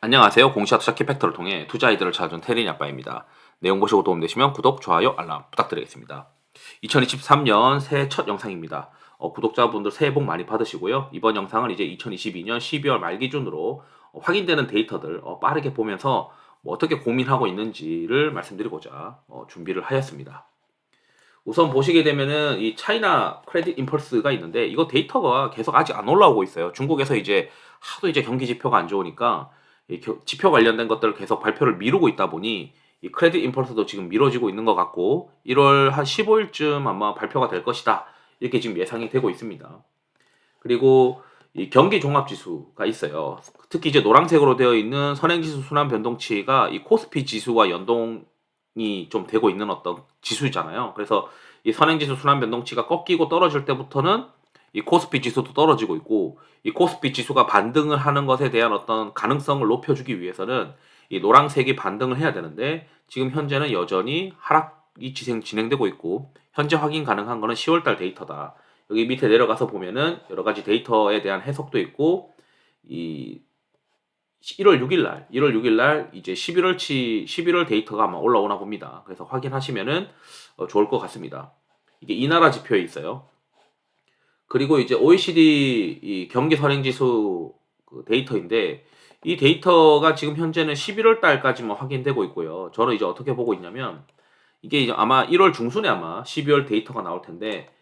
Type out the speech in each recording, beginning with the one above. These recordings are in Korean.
안녕하세요. 공시와 투자 키팩터를 통해 투자 아이디어를 찾아준 테린이 아빠입니다. 내용 보시고 도움되시면 구독, 좋아요, 알람 부탁드리겠습니다. 2023년 새해 첫 영상입니다. 구독자분들 새해 복 많이 받으시고요. 이번 영상은 이제 2022년 12월 말 기준으로 확인되는 데이터들 빠르게 보면서 어떻게 고민하고 있는지를 말씀드리고자 준비를 하였습니다. 우선 보시게 되면은 이 차이나 크레딧 임펄스가 있는데 이거 데이터가 계속 아직 안 올라오고 있어요. 중국에서 이제 하도 이제 경기 지표가 안 좋으니까 이 지표 관련된 것들을 계속 발표를 미루고 있다 보니 이 크레딧 임펄스도 지금 미뤄지고 있는 것 같고 1월 한 15일쯤 아마 발표가 될 것이다. 이렇게 지금 예상이 되고 있습니다. 그리고 이 경기 종합 지수가 있어요. 특히 이제 노란색으로 되어 있는 선행지수 순환 변동치가 이 코스피 지수와 연동이 좀 되고 있는 어떤 지수잖아요. 그래서 이 선행지수 순환 변동치가 꺾이고 떨어질 때부터는 이 코스피 지수도 떨어지고 있고, 이 코스피 지수가 반등을 하는 것에 대한 어떤 가능성을 높여주기 위해서는 이 노란색이 반등을 해야 되는데, 지금 현재는 여전히 하락이 진행되고 있고, 현재 확인 가능한 거는 10월달 데이터다. 여기 밑에 내려가서 보면은 여러 가지 데이터에 대한 해석도 있고, 이 1월 6일 날 이제 11월 데이터가 아마 올라오나 봅니다. 그래서 확인하시면은 좋을 것 같습니다. 이게 이 나라 지표에 있어요. 그리고 이제 OECD 이 경기 선행지수 그 데이터인데, 이 데이터가 지금 현재는 11월 달까지만 확인되고 있고요. 저는 이제 어떻게 보고 있냐면, 이게 이제 아마 1월 중순에 아마 12월 데이터가 나올 텐데,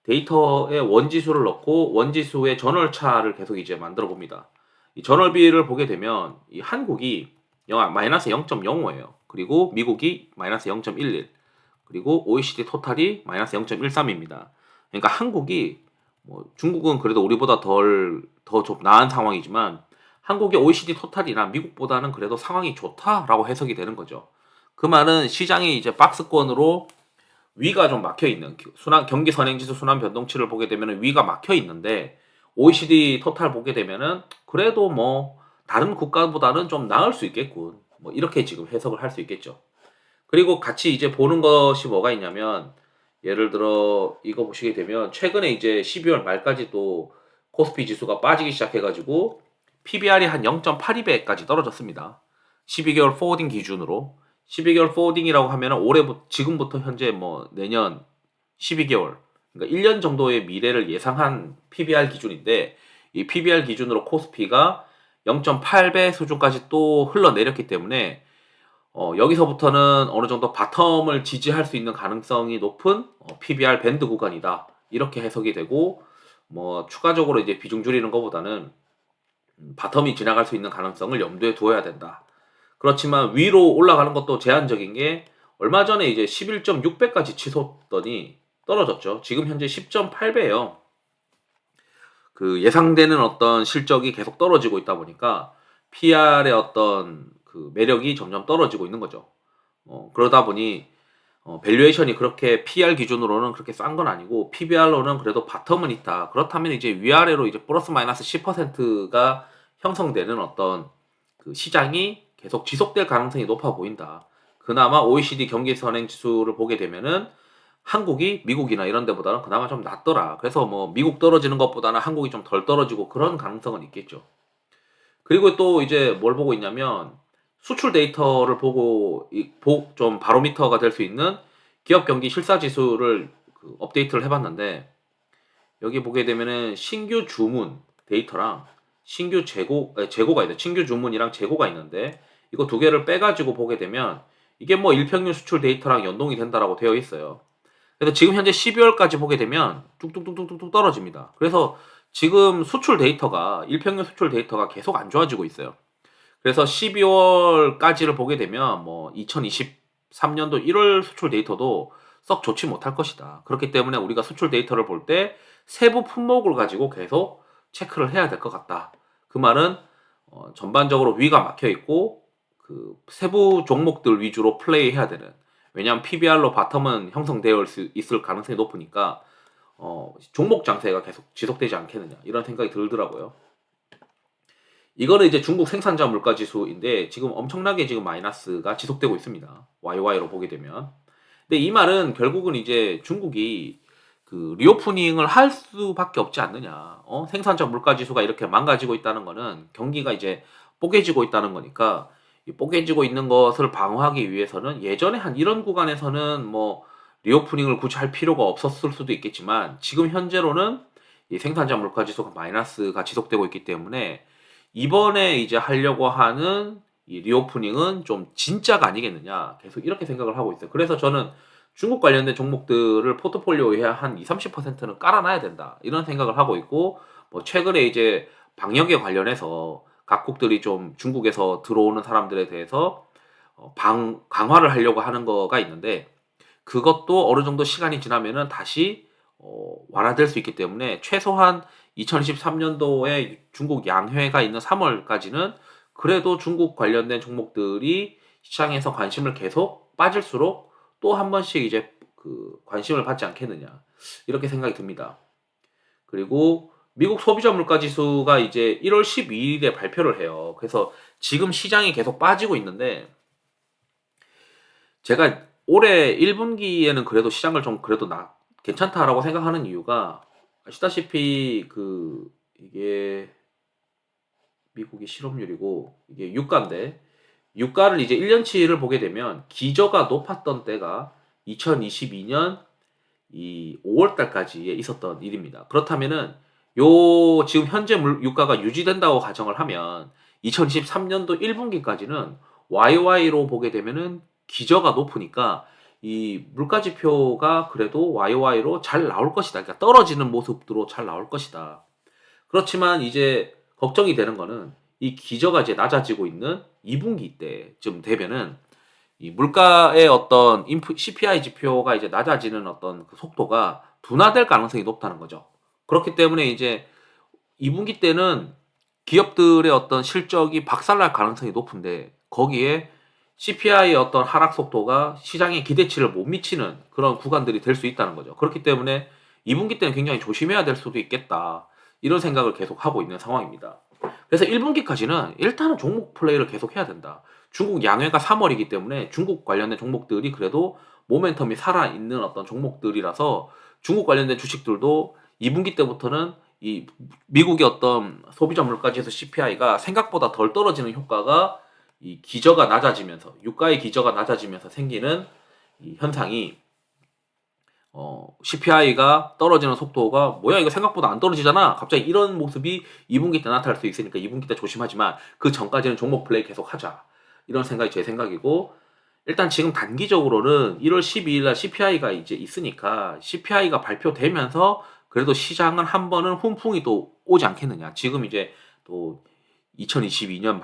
데이터에 원지수를 넣고 원지수의 전월차를 계속 이제 만들어 봅니다. 이 전월비를 보게 되면 이 한국이 마이너스 0.05예요. 그리고 미국이 마이너스 0.11, 그리고 OECD 토탈이 마이너스 0.13입니다. 그러니까 한국이 중국은 그래도 우리보다 더 좀 나은 상황이지만 한국의 OECD 토탈이나 미국보다는 그래도 상황이 좋다라고 해석이 되는 거죠. 그 말은 시장이 이제 박스권으로 위가 좀 막혀 있는, 경기 선행지수 순환 변동치를 보게 되면 위가 막혀 있는데 OECD 토탈 보게 되면은 그래도 다른 국가보다는 좀 나을 수 있겠군. 이렇게 지금 해석을 할 수 있겠죠. 그리고 같이 이제 보는 것이 뭐가 있냐면, 예를 들어 이거 보시게 되면 최근에 이제 12월 말까지 또 코스피 지수가 빠지기 시작해가지고 PBR이 한 0.82배까지 떨어졌습니다. 12개월 포워딩 기준으로. 12개월 포워딩이라고 하면 지금부터 현재 내년 12개월, 그러니까 1년 정도의 미래를 예상한 PBR 기준인데, 이 PBR 기준으로 코스피가 0.8배 수준까지 또 흘러내렸기 때문에 여기서부터는 어느 정도 바텀을 지지할 수 있는 가능성이 높은 PBR 밴드 구간이다. 이렇게 해석이 되고, 추가적으로 이제 비중 줄이는 것보다는 바텀이 지나갈 수 있는 가능성을 염두에 두어야 된다. 그렇지만 위로 올라가는 것도 제한적인 게, 얼마 전에 이제 11.6배까지 치솟더니 떨어졌죠. 지금 현재 10.8배예요. 그 예상되는 어떤 실적이 계속 떨어지고 있다 보니까 PR의 어떤 그 매력이 점점 떨어지고 있는 거죠. 그러다 보니 밸류에이션이 그렇게 PR 기준으로는 그렇게 싼 건 아니고 PBR로는 그래도 바텀은 있다. 그렇다면 이제 위아래로 이제 플러스 마이너스 10%가 형성되는 어떤 그 시장이 계속 지속될 가능성이 높아 보인다. 그나마 OECD 경기 선행 지수를 보게 되면은 한국이 미국이나 이런 데보다는 그나마 좀 낫더라. 그래서 미국 떨어지는 것보다는 한국이 좀 덜 떨어지고 그런 가능성은 있겠죠. 그리고 또 이제 뭘 보고 있냐면, 수출 데이터를 보고 좀 바로미터가 될 수 있는 기업 경기 실사 지수를 업데이트를 해봤는데, 여기 보게 되면은 신규 주문 데이터랑 신규 재고가 있는데, 신규 주문이랑 재고가 있는데, 이거 두 개를 빼가지고 보게 되면 이게 일평균 수출 데이터랑 연동이 된다라고 되어 있어요. 그래서 지금 현재 12월까지 보게 되면 뚝뚝뚝뚝뚝 떨어집니다. 그래서 지금 일평균 수출 데이터가 계속 안 좋아지고 있어요. 그래서 12월까지를 보게 되면 2023년도 1월 수출 데이터도 썩 좋지 못할 것이다. 그렇기 때문에 우리가 수출 데이터를 볼 때 세부 품목을 가지고 계속 체크를 해야 될 것 같다. 그 말은 전반적으로 위가 막혀 있고 그 세부 종목들 위주로 플레이해야 되는, 왜냐하면 PBR로 바텀은 형성되어 있을 가능성이 높으니까 종목 장세가 계속 지속되지 않겠느냐, 이런 생각이 들더라고요. 이거는 이제 중국 생산자 물가 지수인데 지금 엄청나게 지금 마이너스가 지속되고 있습니다. YY로 보게 되면. 근데 이 말은 결국은 이제 중국이 그 리오프닝을 할 수밖에 없지 않느냐. 생산자 물가 지수가 이렇게 망가지고 있다는 거는 경기가 이제 뽀개지고 있다는 거니까 이 뽀개지고 있는 것을 방어하기 위해서는 예전에 한 이런 구간에서는 뭐 리오프닝을 굳이 할 필요가 없었을 수도 있겠지만 지금 현재로는 이 생산자 물가 지수가 마이너스가 지속되고 있기 때문에 이번에 이제 하려고 하는 이 리오프닝은 좀 진짜가 아니겠느냐 계속 이렇게 생각을 하고 있어요. 그래서 저는 중국 관련된 종목들을 포트폴리오에 한 20-30%는 깔아놔야 된다 이런 생각을 하고 있고 뭐 최근에 이제 방역에 관련해서 각국들이 좀 중국에서 들어오는 사람들에 대해서 강화를 하려고 하는 거가 있는데 그것도 어느 정도 시간이 지나면은 다시 완화될 수 있기 때문에 최소한 2023년도에 중국 양회가 있는 3월까지는 그래도 중국 관련된 종목들이 시장에서 관심을 계속 빠질수록 또 한 번씩 이제 그 관심을 받지 않겠느냐 이렇게 생각이 듭니다. 그리고 미국 소비자 물가 지수가 이제 1월 12일에 발표를 해요. 그래서 지금 시장이 계속 빠지고 있는데 제가 올해 1분기에는 그래도 시장을 좀 그래도 괜찮다라고 생각하는 이유가 아시다시피 이게 미국이 실업률이고 이게 유가인데 유가를 이제 1년치를 보게 되면 기저가 높았던 때가 2022년 이 5월 달까지에 있었던 일입니다. 그렇다면은 요 지금 현재 유가가 유지된다고 가정을 하면 2023년도 1분기까지는 YY로 보게 되면은 기저가 높으니까 이 물가 지표가 그래도 YY로 잘 나올 것이다. 그러니까 떨어지는 모습으로 잘 나올 것이다. 그렇지만 이제 걱정이 되는 거는 이 기저가 이제 낮아지고 있는 2분기 때쯤 되면은 이 물가의 어떤 CPI 지표가 이제 낮아지는 어떤 그 속도가 둔화될 가능성이 높다는 거죠. 그렇기 때문에 이제 2분기 때는 기업들의 어떤 실적이 박살날 가능성이 높은데 거기에 CPI의 어떤 하락 속도가 시장의 기대치를 못 미치는 그런 구간들이 될 수 있다는 거죠. 그렇기 때문에 2분기 때는 굉장히 조심해야 될 수도 있겠다. 이런 생각을 계속 하고 있는 상황입니다. 그래서 1분기까지는 일단은 종목 플레이를 계속 해야 된다. 중국 양회가 3월이기 때문에 중국 관련된 종목들이 그래도 모멘텀이 살아있는 어떤 종목들이라서 중국 관련된 주식들도 2분기 때부터는 이 미국의 어떤 소비자 물가지수 CPI가 생각보다 덜 떨어지는 효과가 이 기저가 낮아지면서 유가의 기저가 낮아지면서 생기는 이 현상이 CPI가 떨어지는 속도가 뭐야 이거 생각보다 안 떨어지잖아. 갑자기 이런 모습이 2분기 때 나타날 수 있으니까 2분기 때 조심하지만 그 전까지는 종목 플레이 계속 하자. 이런 생각이 제 생각이고 일단 지금 단기적으로는 1월 12일 날 CPI가 이제 있으니까 CPI가 발표되면서 그래도 시장은 한 번은 훈풍이 또 오지 않겠느냐. 지금 이제 또 2022년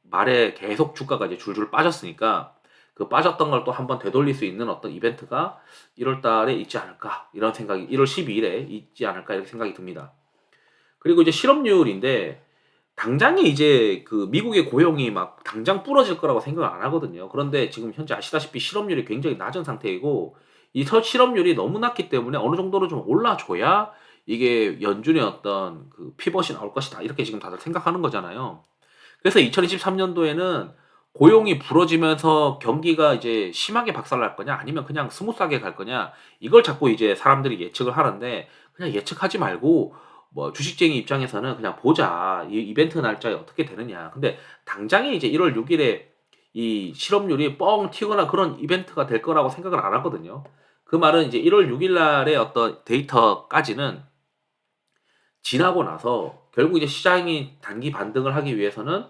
말에 계속 주가가 이제 줄줄 빠졌으니까 그 빠졌던 걸 또 한 번 되돌릴 수 있는 어떤 이벤트가 1월 달에 있지 않을까. 이런 생각이 1월 12일에 있지 않을까 이렇게 생각이 듭니다. 그리고 이제 실업률인데 당장에 이제 그 미국의 고용이 막 당장 부러질 거라고 생각을 안 하거든요. 그런데 지금 현재 아시다시피 실업률이 굉장히 낮은 상태이고 이 실업률이 너무 낮기 때문에 어느 정도로 좀 올라줘야 이게 연준의 어떤 그 피벗이 나올 것이다. 이렇게 지금 다들 생각하는 거잖아요. 그래서 2023년도에는 고용이 부러지면서 경기가 이제 심하게 박살날 거냐 아니면 그냥 스무스하게 갈 거냐 이걸 자꾸 이제 사람들이 예측을 하는데 그냥 예측하지 말고 뭐 주식쟁이 입장에서는 그냥 보자. 이 이벤트 날짜에 어떻게 되느냐. 근데 당장에 이제 1월 6일에 이 실업률이 뻥 튀거나 그런 이벤트가 될 거라고 생각을 안 하거든요. 그 말은 이제 1월 6일 날의 어떤 데이터까지는 지나고 나서 결국 이제 시장이 단기 반등을 하기 위해서는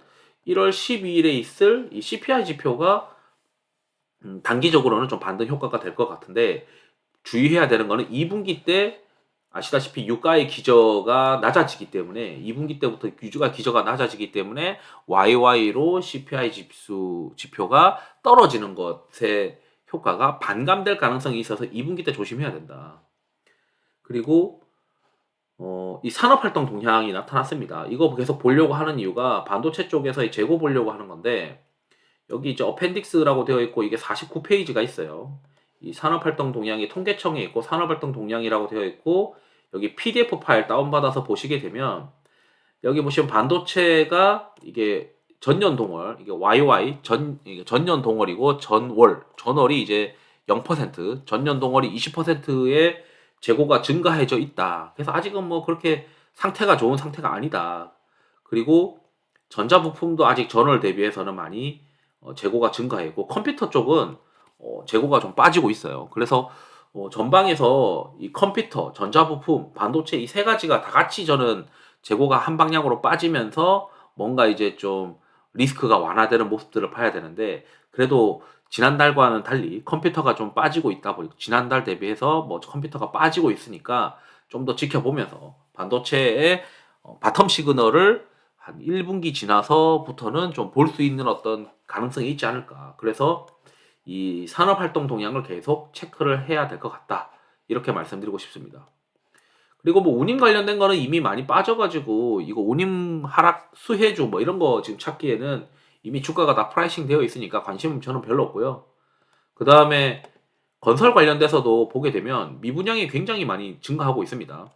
1월 12일에 있을 이 CPI 지표가 단기적으로는 좀 반등 효과가 될 것 같은데 주의해야 되는 거는 2분기 때 아시다시피 유가의 기저가 낮아지기 때문에 2분기 때부터 기저가 낮아지기 때문에 YY로 CPI 지표가 떨어지는 것의 효과가 반감될 가능성이 있어서 2분기 때 조심해야 된다. 그리고 이 산업활동 동향이 나타났습니다. 이거 계속 보려고 하는 이유가 반도체 쪽에서의 재고 보려고 하는 건데 여기 이제 어펜딕스라고 되어 있고 이게 49페이지가 있어요. 이 산업활동 동향이 통계청에 있고 산업활동 동향이라고 되어 있고 여기 PDF 파일 다운받아서 보시게 되면 여기 보시면 반도체가 이게 전년 동월 이게 YY 이게 전년 동월이고 전월이 이제 0% 전년 동월이 20%의 재고가 증가해져 있다. 그래서 아직은 뭐 그렇게 상태가 좋은 상태가 아니다. 그리고 전자부품도 아직 전월 대비해서는 많이 재고가 증가했고 컴퓨터 쪽은 재고가 좀 빠지고 있어요. 그래서 전방에서 이 컴퓨터, 전자부품, 반도체 이 세 가지가 다 같이 저는 재고가 한 방향으로 빠지면서 뭔가 이제 좀 리스크가 완화되는 모습들을 봐야 되는데 그래도 지난달과는 달리 컴퓨터가 좀 빠지고 있다 보니까 지난달 대비해서 뭐 컴퓨터가 빠지고 있으니까 좀 더 지켜보면서 반도체의 바텀 시그널을 한 1분기 지나서부터는 좀 볼 수 있는 어떤 가능성이 있지 않을까. 그래서 이 산업활동 동향을 계속 체크를 해야 될 것 같다. 이렇게 말씀드리고 싶습니다. 그리고 뭐 운임 관련된 거는 이미 많이 빠져가지고 이거 운임 하락 수혜주 뭐 이런 거 지금 찾기에는 이미 주가가 다 프라이싱 되어 있으니까 관심은 저는 별로 없고요. 그 다음에 건설 관련돼서도 보게 되면 미분양이 굉장히 많이 증가하고 있습니다.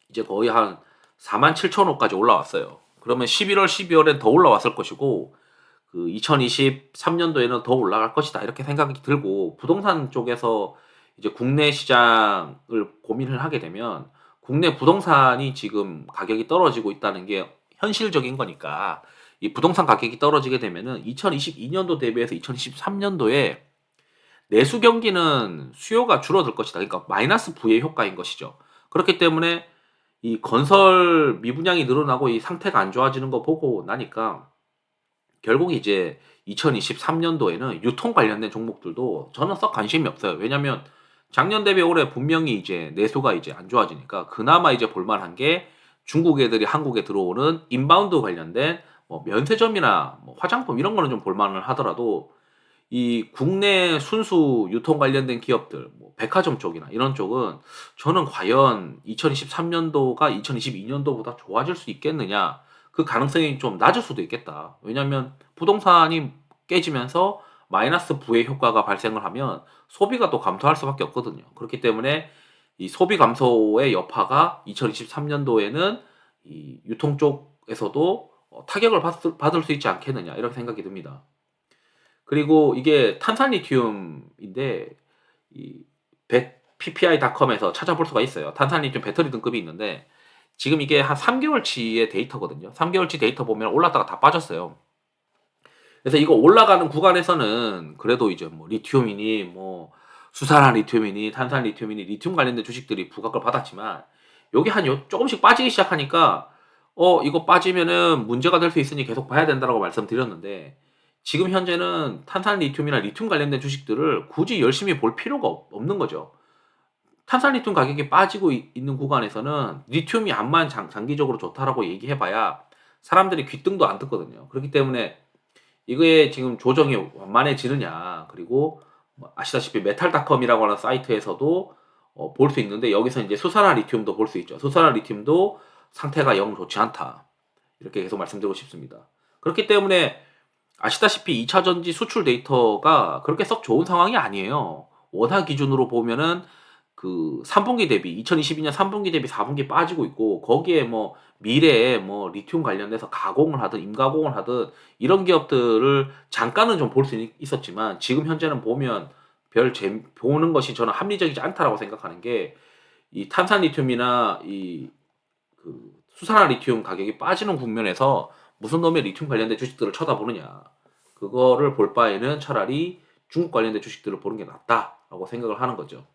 이제 거의 한 47,000호까지 올라왔어요. 그러면 11월, 12월엔 더 올라왔을 것이고 그 2023년도에는 더 올라갈 것이다 이렇게 생각이 들고 부동산 쪽에서 이제 국내 시장을 고민을 하게 되면 국내 부동산이 지금 가격이 떨어지고 있다는 게 현실적인 거니까 이 부동산 가격이 떨어지게 되면은 2022년도 대비해서 2023년도에 내수 경기는 수요가 줄어들 것이다. 그러니까 마이너스 부의 효과인 것이죠. 그렇기 때문에 이 건설 미분양이 늘어나고 이 상태가 안 좋아지는 거 보고 나니까 결국 이제 2023년도에는 유통 관련된 종목들도 저는 썩 관심이 없어요. 왜냐면 작년 대비 올해 분명히 이제 내수가 이제 안 좋아지니까 그나마 이제 볼만한 게 중국 애들이 한국에 들어오는 인바운드 관련된 뭐 면세점이나 뭐 화장품 이런 거는 좀 볼만을 하더라도 이 국내 순수 유통 관련된 기업들, 뭐 백화점 쪽이나 이런 쪽은 저는 과연 2023년도가 2022년도보다 좋아질 수 있겠느냐? 그 가능성이 좀 낮을 수도 있겠다. 왜냐면 부동산이 깨지면서 마이너스 부의 효과가 발생을 하면 소비가 또 감소할 수밖에 없거든요. 그렇기 때문에 이 소비 감소의 여파가 2023년도에는 이 유통 쪽에서도 타격을 받을 수 있지 않겠느냐 이렇게 생각이 듭니다. 그리고 이게 탄산 리튬인데 이 PPI.com에서 찾아볼 수가 있어요. 탄산 리튬 배터리 등급이 있는데 지금 이게 한 3개월치의 데이터거든요. 3개월치 데이터 보면 올랐다가 다 빠졌어요. 그래서 이거 올라가는 구간에서는 그래도 이제 뭐 리튬이니 뭐 수산화 리튬이니 탄산 리튬이니 리튬 관련된 주식들이 부각을 받았지만 요게 한 조금씩 빠지기 시작하니까 이거 빠지면은 문제가 될 수 있으니 계속 봐야 된다라고 말씀드렸는데 지금 현재는 탄산 리튬이나 리튬 관련된 주식들을 굳이 열심히 볼 필요가 없는 거죠. 탄산 리튬 가격이 빠지고 있는 구간에서는 리튬이 암만 장기적으로 좋다라고 얘기해봐야 사람들이 귀등도 안 듣거든요. 그렇기 때문에 이거에 지금 조정이 완만해지느냐 그리고 뭐 아시다시피 메탈닷컴이라고 하는 사이트에서도 볼 수 있는데 여기서 이제 수산화 리튬도 볼 수 있죠. 수산화 리튬도 상태가 영 좋지 않다. 이렇게 계속 말씀드리고 싶습니다. 그렇기 때문에 아시다시피 2차 전지 수출 데이터가 그렇게 썩 좋은 상황이 아니에요. 원화 기준으로 보면은 그 3분기 대비 2022년 3분기 대비 4분기 빠지고 있고 거기에 뭐 미래에 뭐 리튬 관련돼서 가공을 하든 임가공을 하든 이런 기업들을 잠깐은 좀 볼 수 있었지만 지금 현재는 보면 보는 것이 저는 합리적이지 않다라고 생각하는 게 이 탄산 리튬이나 이 그 수산화 리튬 가격이 빠지는 국면에서 무슨 놈의 리튬 관련된 주식들을 쳐다보느냐. 그거를 볼 바에는 차라리 중국 관련된 주식들을 보는 게 낫다라고 생각을 하는 거죠.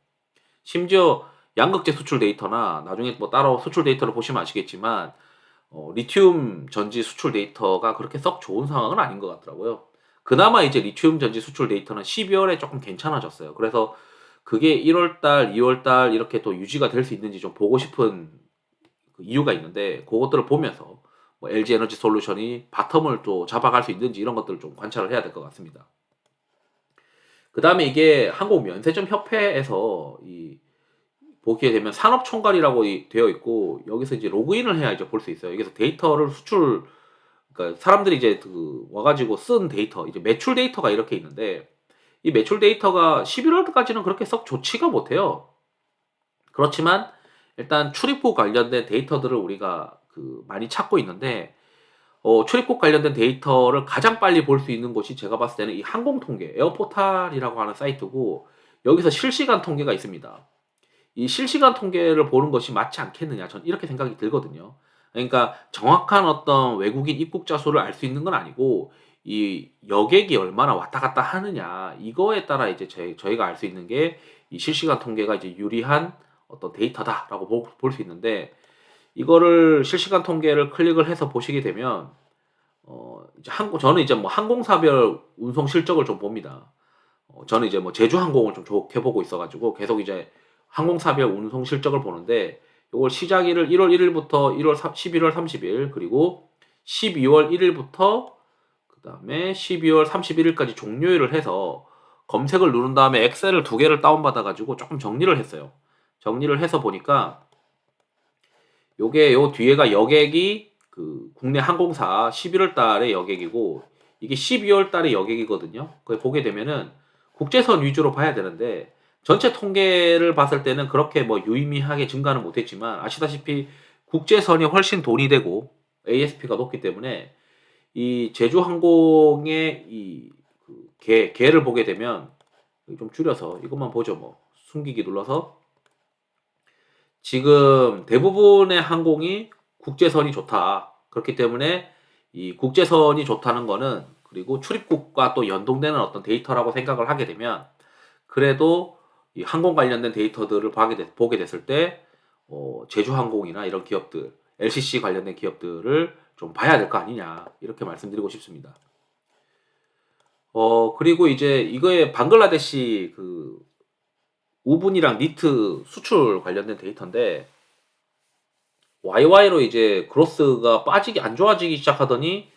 심지어 양극재 수출 데이터나 나중에 뭐 따로 수출 데이터를 보시면 아시겠지만 리튬 전지 수출 데이터가 그렇게 썩 좋은 상황은 아닌 것 같더라고요. 그나마 이제 리튬 전지 수출 데이터는 12월에 조금 괜찮아졌어요. 그래서 그게 1월달, 2월달 이렇게 또 유지가 될 수 있는지 좀 보고 싶은 그 이유가 있는데 그것들을 보면서 뭐 LG 에너지 솔루션이 바텀을 또 잡아갈 수 있는지 이런 것들을 좀 관찰을 해야 될 것 같습니다. 그 다음에 이게 한국 면세점 협회에서 이 보게 되면 산업 총괄이라고 되어 있고 여기서 이제 로그인을 해야 이제 볼 수 있어요. 여기서 데이터를 그러니까 사람들이 이제 그 와가지고 쓴 데이터, 이제 매출 데이터가 이렇게 있는데 이 매출 데이터가 11월까지는 그렇게 썩 좋지가 못해요. 그렇지만 일단 출입국 관련된 데이터들을 우리가 그 많이 찾고 있는데 출입국 관련된 데이터를 가장 빨리 볼 수 있는 곳이 제가 봤을 때는 이 항공통계, 에어포탈이라고 하는 사이트고 여기서 실시간 통계가 있습니다. 이 실시간 통계를 보는 것이 맞지 않겠느냐, 전 이렇게 생각이 들거든요. 그러니까 정확한 어떤 외국인 입국자 수를 알 수 있는 건 아니고 이 여객이 얼마나 왔다 갔다 하느냐 이거에 따라 이제 저희가 알 수 있는 게 이 실시간 통계가 이제 유리한 어떤 데이터다라고 볼 수 있는데, 이거를 실시간 통계를 클릭을 해서 보시게 되면 이제 저는 이제 뭐 항공사별 운송 실적을 좀 봅니다. 저는 이제 뭐 제주항공을 좀 좋게 보고 있어 가지고 계속 이제 항공사별 운송 실적을 보는데, 요걸 시작일을 1월 1 일부터 11월 30일, 그리고 12월 1 일부터 그다음에 12월 31 일까지 종료일을 해서 검색을 누른 다음에 엑셀을 2개를 다운받아 가지고 쪼끔 정리를 했어요. 정리를 해서 보니까 요게 요 뒤에가 여객이 그 국내 항공사 11월 달에 여객이고, 이게 12월 달에 여객이거든요. 그걸 보게 되면은 국제선 위주로 봐야 되는데, 전체 통계를 봤을 때는 그렇게 뭐 유의미하게 증가는 못했지만 아시다시피 국제선이 훨씬 돈이 되고 ASP가 높기 때문에 이 제주항공의 개를 보게 되면, 좀 줄여서 이것만 보죠. 뭐 숨기기 눌러서 지금 대부분의 항공이 국제선이 좋다. 그렇기 때문에 이 국제선이 좋다는 거는, 그리고 출입국과 또 연동되는 어떤 데이터라고 생각을 하게 되면, 그래도 이 항공 관련된 데이터들을 보게 됐을 때 제주항공이나 이런 기업들, LCC 관련된 기업들을 좀 봐야 될 거 아니냐 이렇게 말씀드리고 싶습니다. 그리고 이제 이거에 방글라데시 그 우분이랑 니트 수출 관련된 데이터인데, YY로 이제 그로스가 안 좋아지기 시작하더니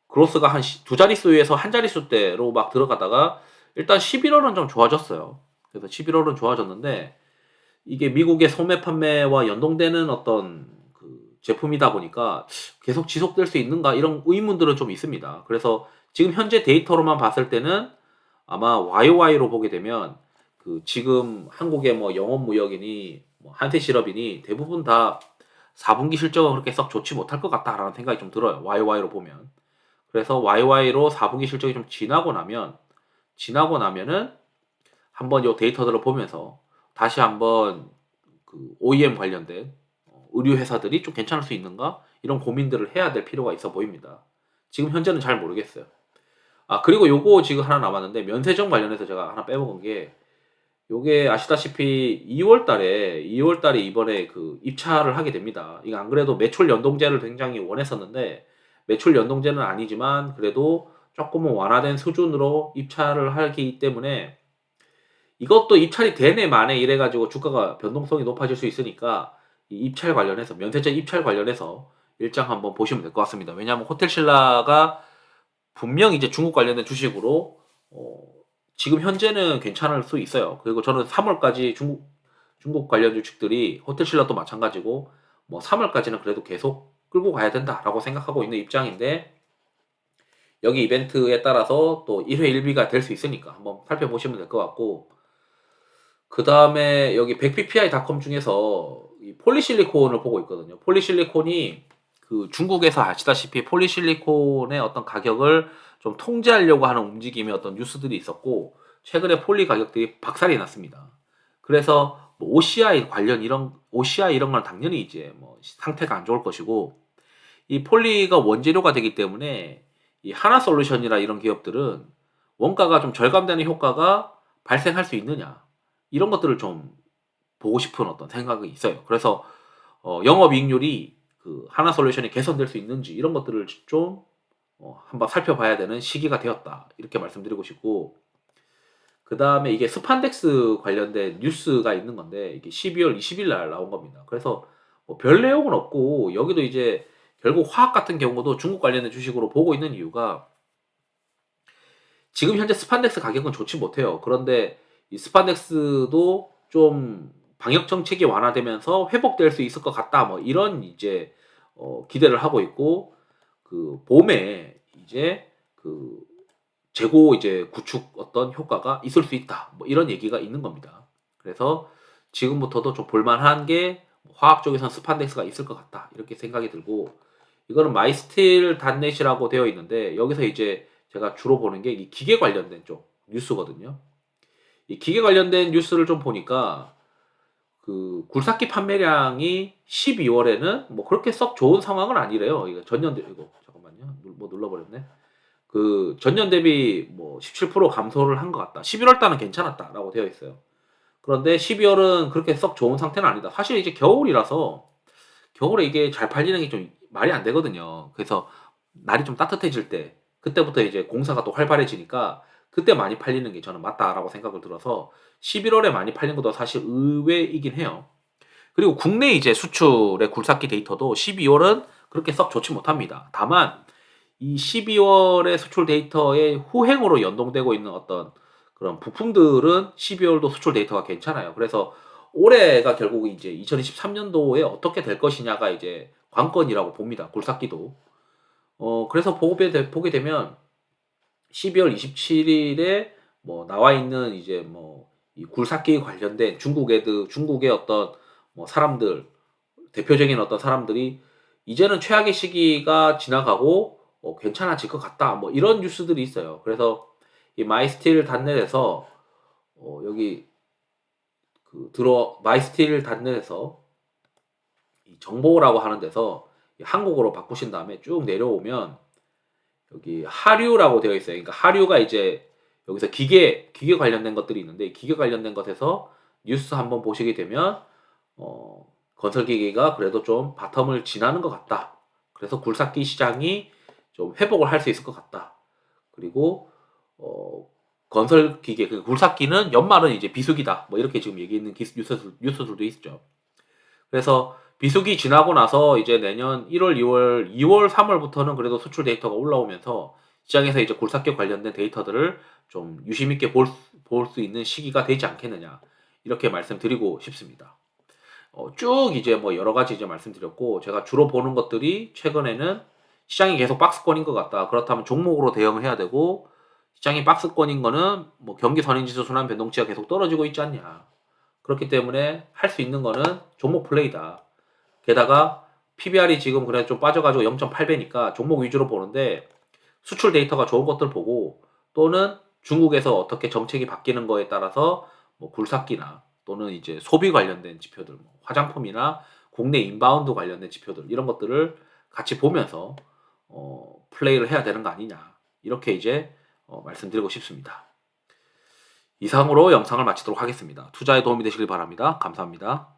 그로스가 한 두 자릿수에서 한 자릿수대로 막 들어가다가 일단 11월은 좀 좋아졌어요. 그래서 11월은 좋아졌는데, 이게 미국의 소매 판매와 연동되는 어떤 그 제품이다 보니까 계속 지속될 수 있는가 이런 의문들은 좀 있습니다. 그래서 지금 현재 데이터로만 봤을 때는 아마 YOY로 보게 되면 그 지금 한국의 뭐 영업 무역이니 뭐 한세실업이니 대부분 다 4분기 실적은 그렇게 썩 좋지 못할 것 같다라는 생각이 좀 들어요. YOY로 보면. 그래서 YOY로 4분기 실적이 좀 지나고 나면은 한번 요 데이터들을 보면서 다시 한번 그 OEM 관련된 의류 회사들이 좀 괜찮을 수 있는가 이런 고민들을 해야 될 필요가 있어 보입니다. 지금 현재는 잘 모르겠어요. 그리고 요거 지금 하나 남았는데, 면세점 관련해서 제가 하나 빼먹은 게, 요게 아시다시피 2월 달에 이번에 그 입찰을 하게 됩니다. 이거 안 그래도 매출 연동제를 굉장히 원했었는데, 매출 연동제는 아니지만 그래도 조금은 완화된 수준으로 입찰을 하기 때문에 이것도 입찰이 되네 마네 이래 가지고 주가가 변동성이 높아질 수 있으니까, 이 입찰 관련해서 면세점 입찰 관련해서 일정 한번 보시면 될 것 같습니다. 왜냐하면 호텔신라가 분명 이제 중국 관련된 주식으로 지금 현재는 괜찮을 수 있어요. 그리고 저는 3월까지 중국 관련 주식들이 호텔신라도 마찬가지고 뭐 3월까지는 그래도 계속 끌고 가야 된다라고 생각하고 있는 입장인데, 여기 이벤트에 따라서 또 1회 1비가 될 수 있으니까 한번 살펴보시면 될 것 같고, 그 다음에 여기 100ppi.com 중에서 이 폴리실리콘을 보고 있거든요. 폴리실리콘이 그 중국에서 아시다시피 폴리실리콘의 어떤 가격을 좀 통제하려고 하는 움직임의 어떤 뉴스들이 있었고, 최근에 폴리 가격들이 박살이 났습니다. 그래서 뭐 OCI 이런 건 당연히 이제 뭐 상태가 안 좋을 것이고, 이 폴리가 원재료가 되기 때문에 이 하나솔루션이나 이런 기업들은 원가가 좀 절감되는 효과가 발생할 수 있느냐 이런 것들을 좀 보고 싶은 어떤 생각이 있어요. 그래서 영업이익률이 그 하나솔루션이 개선될 수 있는지 이런 것들을 좀 한번 살펴봐야 되는 시기가 되었다 이렇게 말씀드리고 싶고, 그 다음에 이게 스판덱스 관련된 뉴스가 있는 건데, 이게 12월 20일 날 나온 겁니다. 그래서 뭐별 내용은 없고, 여기도 이제 결국 화학 같은 경우도 중국 관련된 주식으로 보고 있는 이유가, 지금 현재 스판덱스 가격은 좋지 못해요. 그런데 이 스판덱스도 좀 방역 정책이 완화되면서 회복될 수 있을 것 같다. 뭐 이런 이제 기대를 하고 있고, 그 봄에 이제 그 재고 이제 구축 어떤 효과가 있을 수 있다. 뭐 이런 얘기가 있는 겁니다. 그래서 지금부터도 좀 볼만한 게 화학 쪽에선 스판덱스가 있을 것 같다. 이렇게 생각이 들고, 이거는 마이스틸 단넷이라고 되어 있는데, 여기서 이제 제가 주로 보는 게 이 기계 관련된 쪽 뉴스거든요. 이 기계 관련된 뉴스를 좀 보니까 그 굴삭기 판매량이 12월에는 뭐 그렇게 썩 좋은 상황은 아니래요. 이거 전년 대 이거 잠깐만요. 뭐 눌러버렸네. 그 전년 대비 뭐 17% 감소를 한 것 같다. 11월 달은 괜찮았다라고 되어 있어요. 그런데 12월은 그렇게 썩 좋은 상태는 아니다. 사실 이제 겨울이라서 겨울에 이게 잘 팔리는 게 좀 말이 안 되거든요. 그래서 날이 좀 따뜻해질 때 그때부터 이제 공사가 또 활발해지니까 그때 많이 팔리는 게 저는 맞다라고 생각을 들어서 11월에 많이 팔린 것도 사실 의외이긴 해요. 그리고 국내 이제 수출의 굴삭기 데이터도 12월은 그렇게 썩 좋지 못합니다. 다만 이 12월의 수출 데이터의 후행으로 연동되고 있는 어떤 그런 부품들은 12월도 수출 데이터가 괜찮아요. 그래서 올해가 결국 이제 2023년도에 어떻게 될 것이냐가 이제 관건이라고 봅니다. 굴삭기도. 그래서 보게 되면 12월 27일에 뭐 나와 있는 이제 뭐 이 굴삭기 관련된 중국의 어떤 뭐 사람들, 대표적인 어떤 사람들이 이제는 최악의 시기가 지나가고 괜찮아질 것 같다. 뭐 이런 뉴스들이 있어요. 그래서 이 마이스틸닷넷에서 여기 마이스틸닷넷에서 이 정보라고 하는 데서 이 한국어로 바꾸신 다음에 쭉 내려오면 여기 하류라고 되어 있어요. 그러니까 하류가 이제 여기서 기계 관련된 것들이 있는데 기계 관련된 것에서 뉴스 한번 보시게 되면 건설 기계가 그래도 좀 바텀을 지나는 것 같다. 그래서 굴삭기 시장이 좀 회복을 할 수 있을 것 같다. 그리고 건설 기계 그 굴삭기는 연말은 이제 비수기다. 뭐 이렇게 지금 얘기 있는 뉴스들도 있죠. 그래서 비수기 지나고 나서 이제 내년 1월, 2월, 3월부터는 그래도 수출 데이터가 올라오면서 시장에서 이제 굴삭기 관련된 데이터들을 좀 유심 있게 볼 수 있는 시기가 되지 않겠느냐. 이렇게 말씀드리고 싶습니다. 쭉 이제 뭐 여러 가지 이제 말씀드렸고, 제가 주로 보는 것들이 최근에는 시장이 계속 박스권인 것 같다. 그렇다면 종목으로 대응을 해야 되고, 시장이 박스권인 거는 뭐 경기 선행지수 순환 변동치가 계속 떨어지고 있지 않냐. 그렇기 때문에 할 수 있는 거는 종목 플레이다. 게다가 PBR이 지금 그래 좀 빠져가지고 0.8배니까 종목 위주로 보는데 수출 데이터가 좋은 것들 보고 또는 중국에서 어떻게 정책이 바뀌는 거에 따라서 뭐 굴삭기나 또는 이제 소비 관련된 지표들, 뭐 화장품이나 국내 인바운드 관련된 지표들 이런 것들을 같이 보면서 플레이를 해야 되는 거 아니냐 이렇게 이제 말씀드리고 싶습니다. 이상으로 영상을 마치도록 하겠습니다. 투자에 도움이 되시길 바랍니다. 감사합니다.